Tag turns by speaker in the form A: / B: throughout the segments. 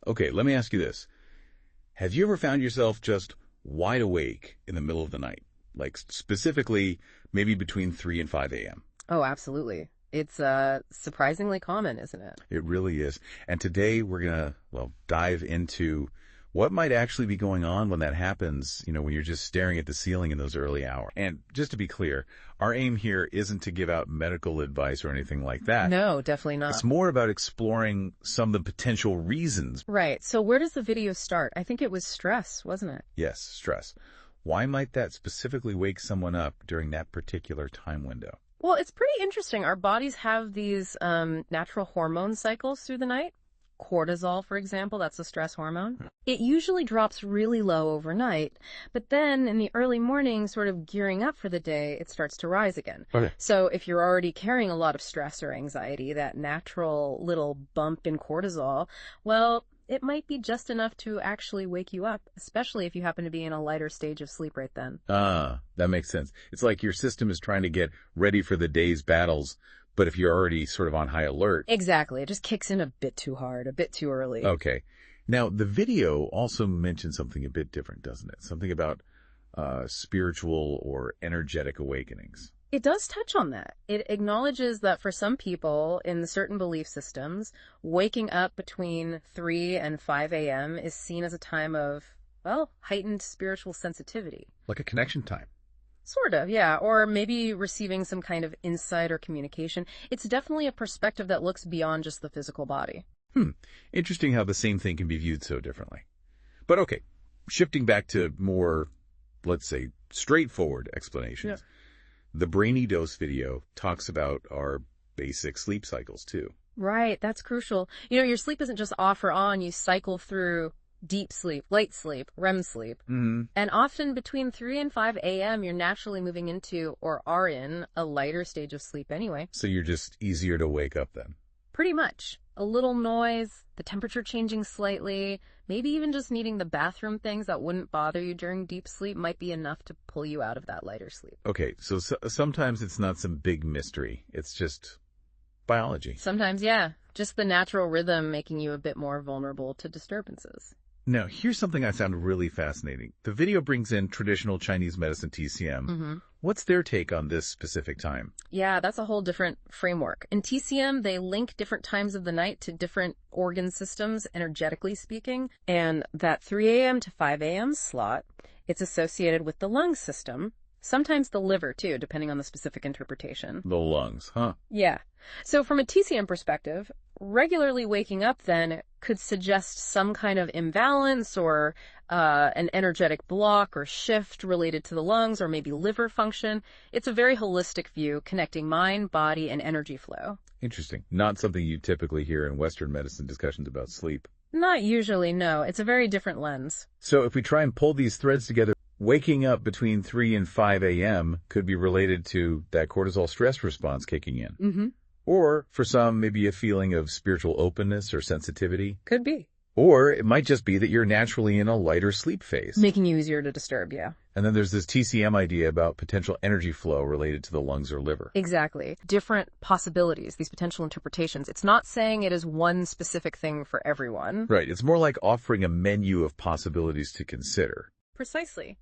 A: Okay, let me ask you this. Have you ever found yourself just wide awake in the middle of the night? Like specifically, maybe between 3 and 5 a.m.?
B: Oh, absolutely. It's surprisingly common, isn't it?
A: It really is. And today we're going to, dive into what might actually be going on when that happens, when you're just staring at the ceiling in those early hours. And just to be clear, our aim here isn't to give out medical advice or anything like that.
B: No, definitely not.
A: It's more about exploring some of the potential reasons.
B: Right. So where does the video start? I think it was stress, wasn't it?
A: Yes, stress. Why might that specifically wake someone up during that particular time window?
B: Well, it's pretty interesting. Our bodies have these natural hormone cycles through the night. Cortisol, for example, that's a stress hormone. It usually drops really low overnight, but then in the early morning, sort of gearing up for the day, it starts to rise again.
A: Okay.
B: So if you're already carrying a lot of stress or anxiety, that natural little bump in cortisol, well, it might be just enough to actually wake you up, especially if you happen to be in a lighter stage of sleep right then.
A: Ah, that makes sense. It's like your system is trying to get ready for the day's battles, but if you're already sort of on high alert.
B: Exactly. It just kicks in a bit too hard, a bit too early.
A: Okay. Now, the video also mentions something a bit different, doesn't it? Something about spiritual or energetic awakenings.
B: It does touch on that. It acknowledges that for some people in certain belief systems, waking up between 3 and 5 a.m. is seen as a time of, well, heightened spiritual sensitivity.
A: Like a connection time.
B: Sort of, yeah. Or maybe receiving some kind of insight or communication. It's definitely a perspective that looks beyond just the physical body.
A: Interesting how the same thing can be viewed so differently. But okay, shifting back to more, let's say, straightforward explanations. Yeah. The Brainy Dose video talks about our basic sleep cycles, too.
B: Right, that's crucial. Your sleep isn't just off or on. You cycle through deep sleep, light sleep, REM sleep.
A: Mm-hmm.
B: And often between 3 and 5 a.m., you're naturally moving into or are in a lighter stage of sleep anyway.
A: So you're just easier to wake up then?
B: Pretty much. A little noise, the temperature changing slightly, maybe even just needing the bathroom things that wouldn't bother you during deep sleep might be enough to pull you out of that lighter sleep.
A: Okay, so sometimes it's not some big mystery. It's just biology.
B: Sometimes, yeah. Just the natural rhythm making you a bit more vulnerable to disturbances.
A: Now, here's something I found really fascinating. The video brings in traditional Chinese medicine TCM.
B: Mm-hmm.
A: What's their take on this specific time?
B: Yeah, that's a whole different framework. In TCM, they link different times of the night to different organ systems, energetically speaking. And that 3 a.m. to 5 a.m. slot, it's associated with the lung system. Sometimes the liver, too, depending on the specific interpretation.
A: The lungs, huh?
B: Yeah. So from a TCM perspective, regularly waking up then could suggest some kind of imbalance or an energetic block or shift related to the lungs or maybe liver function. It's a very holistic view connecting mind, body, and energy flow.
A: Interesting. Not something you typically hear in Western medicine discussions about sleep.
B: Not usually, no. It's a very different lens.
A: So if we try and pull these threads together, waking up between 3 and 5 a.m. could be related to that cortisol stress response kicking in.
B: Mm-hmm.
A: Or, for some, maybe a feeling of spiritual openness or sensitivity.
B: Could be.
A: Or it might just be that you're naturally in a lighter sleep phase.
B: Making you easier to disturb, yeah.
A: And then there's this TCM idea about potential energy flow related to the lungs or liver.
B: Exactly. Different possibilities, these potential interpretations. It's not saying it is one specific thing for everyone.
A: Right. It's more like offering a menu of possibilities to consider.
B: Precisely.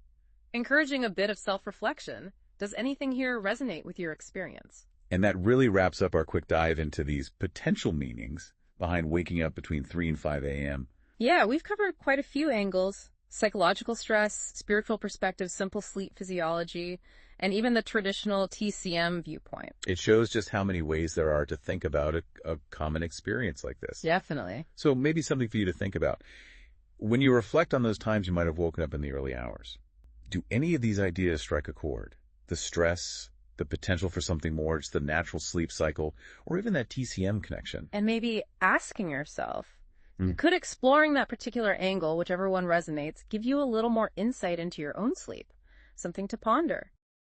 B: Encouraging a bit of self-reflection. Does anything here resonate with your experience?
A: And that really wraps up our quick dive into these potential meanings behind waking up between 3 and 5 a.m.
B: Yeah, we've covered quite a few angles. Psychological stress, spiritual perspective, simple sleep physiology, and even the traditional TCM viewpoint.
A: It shows just how many ways there are to think about a common experience like this.
B: Definitely.
A: So maybe something for you to think about. When you reflect on those times you might have woken up in the early hours, do any of these ideas strike a chord? The stress, the potential for something more, just the natural sleep cycle, or even that TCM connection.
B: And maybe asking yourself, could exploring that particular angle, whichever one resonates, give you a little more insight into your own sleep? Something to ponder.